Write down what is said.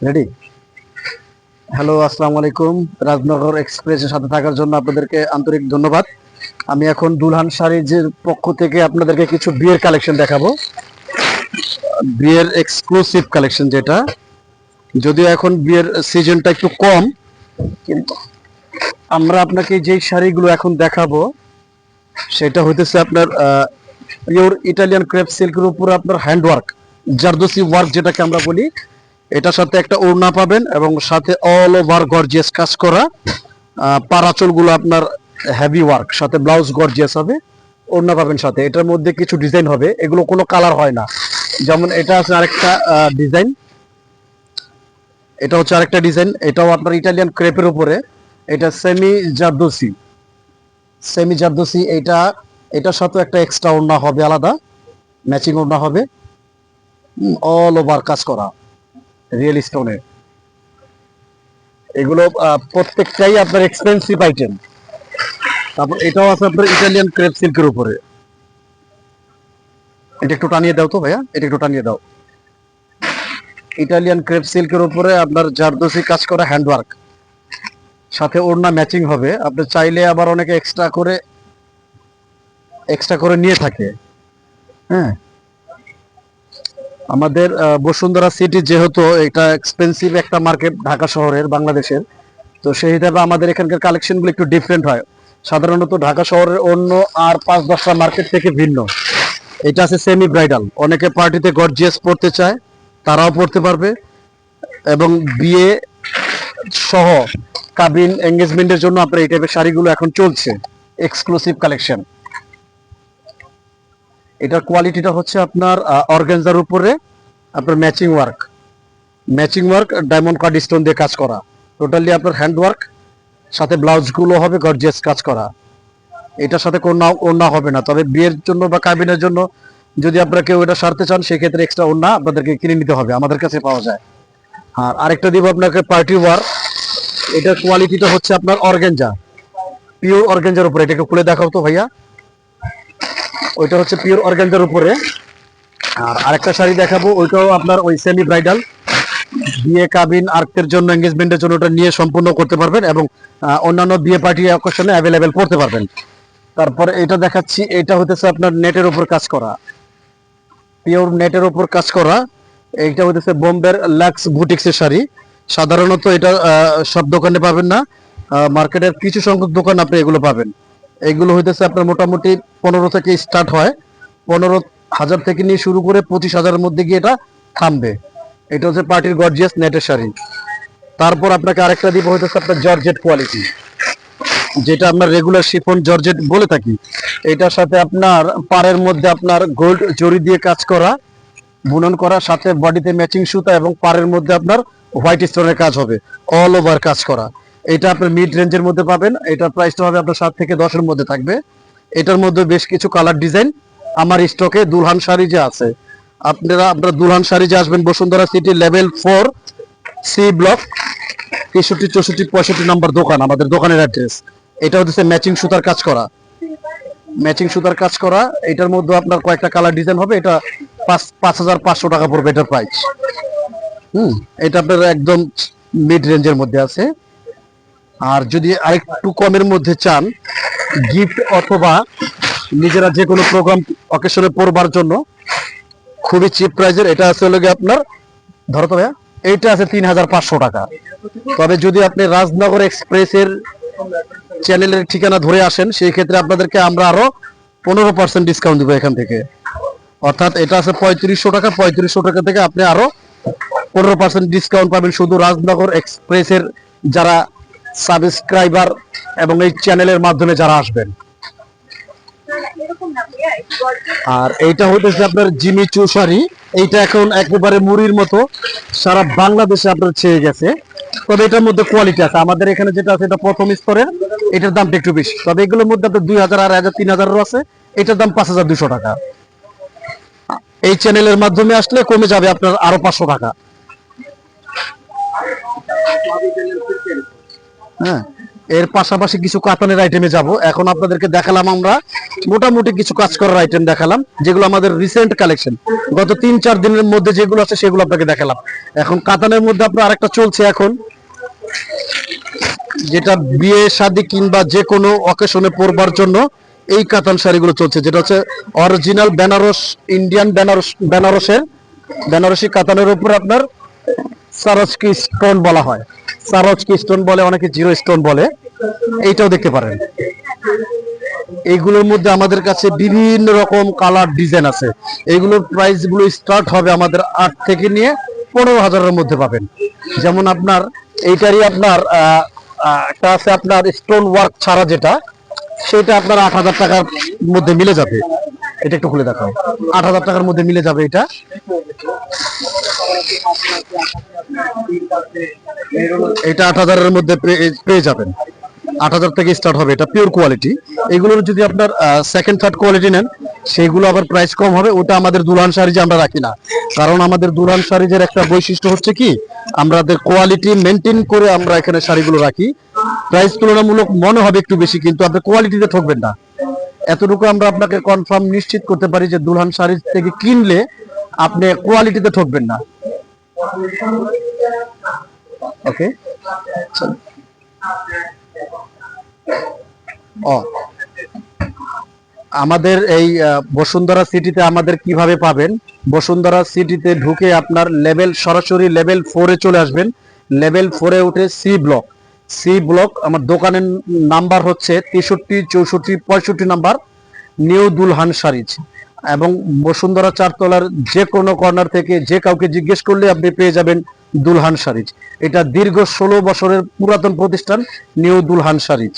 Ready. Hello, আসসালামু আলাইকুম। রাজনগর এক্সপ্রেসের সাথে থাকার জন্য আপনাদেরকে আন্তরিক ধন্যবাদ। আমি এখন দুলহান শাড়িজের পক্ষ থেকে আপনাদেরকে কিছু বিয়ের কালেকশন দেখাবো। বিয়ের এক্সক্লুসিভ কালেকশন, যেটা যদিও এখন বিয়ের সিজনটা একটু কম, কিন্তু আমরা আপনাকে যেই শাড়িগুলো এখন দেখাবো সেটা হইতেছে আপনার পিওর ইটালিয়ান ক্রেপ সিল্কের উপরে আপনার হ্যান্ডওয়ার্ক, জারদোসি ওয়ার্ক যেটাকে আমরা বলি। এটার সাথে একটা ওড়না পাবেন এবং সাথে অল ওভার গর্জিয়াস কাজ করা। পারাচল গুলো আপনার হেভি ওয়ার্ক, সাথে ব্লাউজ গর্জিয়াস হবে, ওড়না পাবেন সাথে। এটার মধ্যে কিছু ডিজাইন হবে, এগুলো কোনো কালার হয় না। যেমন এটা আছে আরেকটা ডিজাইন, এটা হচ্ছে আরেকটা ডিজাইন, এটাও আপনার ইটালিয়ান ক্রেপের উপরে। এটা সেমি জারদোসি। এটার সাথে একটা এক্সট্রা ওড়না হবে, আলাদা ম্যাচিং ওড়না হবে, অল ওভার কাজ করা রিয়েল স্টোনে। এগুলো প্রত্যেকটাই আপনার এক্সপেন্সিভ আইটেম। তারপর এটাও আছে আপনার ইটালিয়ান ক্রেপ সিল্কের উপরে। এটা একটু টানিয়ে দাও তো ভাইয়া, এটা একটু টানিয়ে দাও। ইটালিয়ান ক্রেপ সিল্কের উপরে আপনার জারদোসি কাজ করা হ্যান্ডওয়ার্ক, সাথে ওড়না ম্যাচিং হবে। আপনি চাইলে আবার অনেকে এক্সট্রা করে নিয়ে থাকে। হ্যাঁ, আমাদের বসুন্ধরা সিটি যেহেতু এটা এক্সপেন্সিভ একটা মার্কেট ঢাকা শহরের, বাংলাদেশের, তো সেই হিসাবে আমাদের এখানকার কালেকশনগুলো একটু ডিফারেন্ট হয়। সাধারণত ঢাকা শহরের অন্য আর 5-10টা মার্কেট থেকে ভিন্ন। এটা আছে সেমি ব্রাইডাল, অনেকে পার্টিতে গর্জিয়াস পড়তে চায়, তারাও পড়তে পারবে। এবং বিয়ে সহ কাবিন এঙ্গেজমেন্টের জন্য আপনার এই টাইপের শাড়িগুলো এখন চলছে, এক্সক্লুসিভ কালেকশন। এটার কোয়ালিটিটা হচ্ছে আপনার অর্গানজার উপরে আপনার matching work diamond cut stone দিয়ে কাজ করা, টোটালি আপনার হ্যান্ড ওয়ার্ক, সাথে ব্লাউজ গুলো হবে গর্জিয়াস কাজ করা। এটার সাথে কোনো ওড়না হবে না, তবে বিয়ের জন্য বা কাবিনের জন্য যদি আপনারা কেউ এটা সারতে চান, সেই ক্ষেত্রে এক্সট্রা ওড়না আপনাদেরকে কিনে নিতে হবে, আমাদের কাছে পাওয়া যায়। আর আরেকটা দিব আপনাকে পার্টি ওয়ার। এটার কোয়ালিটিটা হচ্ছে আপনার অর্গানজা, পিওর অর্গানজার উপরে। এটাকে খুলে দেখাও তো ভাইয়া। ওইটা হচ্ছে পিওর অর্গানজার উপরে। আর আরেকটা শাড়ি দেখাবো, ওইটাও আপনার ওই সেমি ব্রাইডাল, বিয়ে কাবিন আর্কের জন্য, এঙ্গেজমেন্টের জন্য ওটা নিয়ে সম্পূর্ণ করতে পারবেন এবং অন্যান্য বিয়ে পার্টি অকেশনে অ্যাভেলেবেল পড়তে পারবেন। তারপরে এটা দেখাচ্ছি, এটা হতেছে আপনার নেটের উপর কাজ করা, পিওর নেটের উপর কাজ করা। এইটা হতেছে বোম্বের লাক্স বুটিক্সের শাড়ি। সাধারণত এটা সব দোকানে পাবেন না, মার্কেটের কিছু সংখ্যক দোকান আপনি এগুলো পাবেন। এগুলো হইতেছে আপনার মোটামুটি 15 থেকে স্টার্ট হয়, 15,000 থেকে নিয়ে শুরু করে 25,000-এর মধ্যে গিয়ে এটা থামবে। এটা হচ্ছে পার্টির গর্জিয়াস নেটের শাড়ি। তারপর আপনাকে আরেকটা দিব, হইতেছে আপনার জর্জেট কোয়ালিটি, যেটা আমরা রেগুলার শিফন জর্জেট বলে থাকি। এটার সাথে আপনার পাড়ের মধ্যে আপনার গোল্ড জরি দিয়ে কাজ করা, বুনন করা, সাথে বডিতে ম্যাচিং সুতা এবং পাড়ের মধ্যে আপনার হোয়াইট স্টোনের কাজ হবে, অল ওভার কাজ করা। এটা আপনার মিড রেঞ্জের মধ্যে পাবেন। এটার প্রাইসটা হবে আপনার 7 থেকে 10-এর মধ্যে থাকবে। এটার মধ্যে বেশ কিছু কালার ডিজাইন আমার স্টকে দুলহান শাড়ি যে আছে। আপনারা দুলহান শাড়ি যে আসবেন, Bashundhara city level 4 C block, 63, 64, 65 number দোকান, আমাদের দোকানের অ্যাড্রেস। এটা হচ্ছে ম্যাচিং সুতার কাজ করা। এটার মধ্যে আপনার কয়েকটা কালার ডিজাইন হবে। এটা 5,500 টাকা পড়বে এটার প্রাইস। এটা আপনার একদম মিড রেঞ্জের মধ্যে আছে। আর যদি আরেকটু কমের মধ্যে চান, গিফট অথবা নিজেরা যে কোনো প্রোগ্রাম অকেশনে পড়বার জন্য, খুবই চিপ প্রাইজের। এটা আছে হলো গিয়ে আপনার, ধরো তো ভাইয়া, এইটা আছে 3,500 টাকা। তবে যদি আপনি রাজনগর এক্সপ্রেসের চ্যানেলের ঠিকানা ধরে আসেন, সেই ক্ষেত্রে আপনাদেরকে আমরা আরো 15% ডিসকাউন্ট দিব এখান থেকে। অর্থাৎ এটা আছে 3500 টাকা, 3500 টাকা থেকে আপনি আরো 15% ডিসকাউন্ট পাবেন শুধু রাজনগর এক্সপ্রেসের যারা সাবস্ক্রাইবার এবং এই চ্যানেলের মাধ্যমে যারা আসবেন। আর এইটা হইতেছে আপনার জিমি চু শাড়ি। এইটা এখন একেবারে মুড়ির মতো সারা বাংলাদেশে আপনার ছেয়ে গেছে। তবে এটার মধ্যে কোয়ালিটি আছে, আমাদের এখানে যেটা আছে এটা প্রথম স্তরের, এটার দামটা একটু বেশি। তবে এগুলোর মধ্যে আপনার 2,000, 2,500, 3,000 আছে। এটার দাম 5,200 টাকা। এই চ্যানেলের মাধ্যমে আসলে কমে যাবে আপনার আরো 500 টাকা। হ্যাঁ, এর পাশাপাশি কিছু কাতানের আইটেমে যাব। এখন আপনাদেরকে দেখালাম আমরা মোটামুটি কিছু কাজ করার আইটেম দেখালাম, যেগুলো আমাদের রিসেন্ট কালেকশন, গত 3-4 দিনের মধ্যে যেগুলো আছে সেগুলো আপনাকে দেখালাম। এখন কাতানের মধ্যে আপনার আরেকটা চলছে এখন, যেটা বিয়ে শাদী কিংবা যে কোনো অকেশনে পরবার জন্য এই কাতান শাড়িগুলো চলছে, যেটা হচ্ছে অরিজিনাল বেনারস, ইন্ডিয়ান বেনারসের বেনারসি কাতানের উপর আপনার সারজকি স্টোন বলা হয়, সারজকি স্টোন বলে, অনেকে জিরো স্টোন বলে, এইটাও দেখতে পারেন। এইগুলোর মধ্যে আমাদের কাছে বিভিন্ন রকম কালার ডিজাইন আছে। এইগুলোর প্রাইস গুলো স্টার্ট হবে আমাদের 8 থেকে নিয়ে 15,000-এর মধ্যে পাবেন। যেমন আপনার এইটারই আপনার একটা আছে আপনার স্টোন ওয়ার্ক ছাড়া, যেটা সেটা আপনার 8,000 টাকার মধ্যে মিলে যাবে। এটা একটু খুলে দেখাও, 8,000 টাকার মধ্যে মিলে যাবে। এটা এটা 8,000-এর মধ্যে পেয়ে যাবেন। 8,000 থেকে স্টার্ট হবে, এটা পিওর কোয়ালিটি। এগুলোর যদি আপনার সেকেন্ড থার্ড কোয়ালিটি নেন, সেগুলো আবার প্রাইস কম হবে। ওটা আমাদের দুলহান শাড়িজে আমরা রাখি না, কারণ আমাদের দুলহান শাড়িজের একটা বৈশিষ্ট্য হচ্ছে কি, আমাদের কোয়ালিটি মেনটেন করে আমরা এখানে শাড়িগুলো রাখি। প্রাইস তুলনামূলক মনে হবে একটু বেশি, কিন্তু আপনি কোয়ালিটিতে ঠকবেন না। এতটুকু আমরা আপনাকে কনফার্ম নিশ্চিত করতে পারি যে দুলহান শাড়ি থেকে কিনলে আপনি কোয়ালিটিতে ঠকবেন না। ওকে, ও আমাদের এই বসুন্ধরা সিটিতে আমাদের কিভাবে পাবেন? বসুন্ধরা সিটিতে ঢুকে আপনার সরাসরি লেভেল 4-এ চলে আসবেন। লেভেল 4-এ উঠে সি ব্লক আমার দোকানের নাম্বার হচ্ছে 63, 64, 65 নাম্বার, নিউ দুলহান শাড়িজ। এবং বসুন্ধরা 4 তলার যে কোনো কর্নার থেকে যে কাউকে জিজ্ঞেস করলে আপনি পেয়ে যাবেন দুলহান শাড়িজ। এটা দীর্ঘ 16 বছরের পুরাতন প্রতিষ্ঠান নিউ দুলহান শাড়িজ।